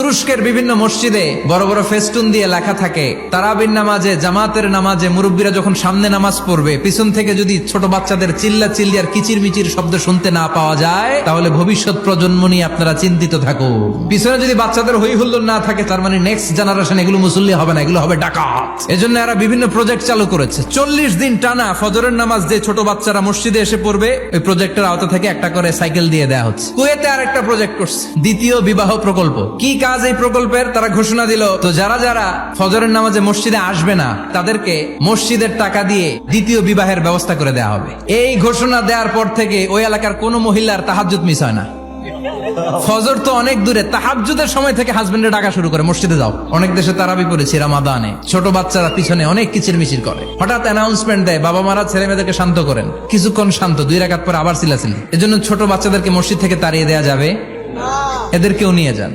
তুরস্কের বিভিন্ন মসজিদে বড় বড় ফেস্টুন দিয়ে লেখা থাকে তারাবির নামাজে, জামাতের নামাজে মুরব্বীরা যখন সামনে নামাজ পড়বে, পিছন থেকে যদি ছোট বাচ্চাদের চিল্লা চিল্লি আর কিচির মিচির শব্দ শুনতে না পাওয়া যায়, তাহলে ভবিষ্যৎ প্রজন্ম নিয়ে আপনারা চিন্তিত থাকুন। পিছনে যদি বাচ্চাদের হই হুল্লোড় না থাকে, তার মানে নেক্সট জেনারেশন এগুলো মুসল্লি হবে না, এগুলো হবে ডাকাত। এজন্য এরা বিভিন্ন প্রজেক্ট চালু করেছে। 40 দিন টানা ফজরের নামাজ যে ছোট বাচ্চারা মসজিদে এসে পড়বে, ওই প্রজেক্টের আওতা থেকে একটা করে সাইকেল দিয়ে দেওয়া হচ্ছে। কুয়েতে আর একটা প্রজেক্ট করছে, দ্বিতীয় বিবাহ প্রকল্প। কি কাজ এই প্রকল্পের? তারা ঘোষণা দিল, তো যারা যারা ফজরের নামাজে মসজিদে আসবে না, তাদেরকে মসজিদের টাকা দিয়ে দ্বিতীয় বিবাহের ব্যবস্থা করে দেওয়া হবে। এই ঘোষণা দেওয়ার পর থেকে ওই এলাকার কোনো মহিলার তাহাজ্জুদ মিস হয় না। ফজর তো অনেক দূরে, তাহাজ্জুদের সময় থেকে হাজবেন্ডের ডাকা শুরু করে, মসজিদে যাও। অনেক দেশে তারাবি পড়েছি রামাদানে, ছোট বাচ্চারা পিছনে অনেক কিচির মিচির করে। হঠাৎ অ্যানাউন্সমেন্ট দেয়, বাবা মারা ছেলে মেয়েদেরকে শান্ত করেন। কিছুক্ষণ শান্ত, 2 রাকাত পর আবার চিল্লাচিল্লি। এজন্য ছোট বাচ্চাদেরকে মসজিদ থেকে তাড়িয়ে দেওয়া যাবে, এদেরকেও নিয়ে যান।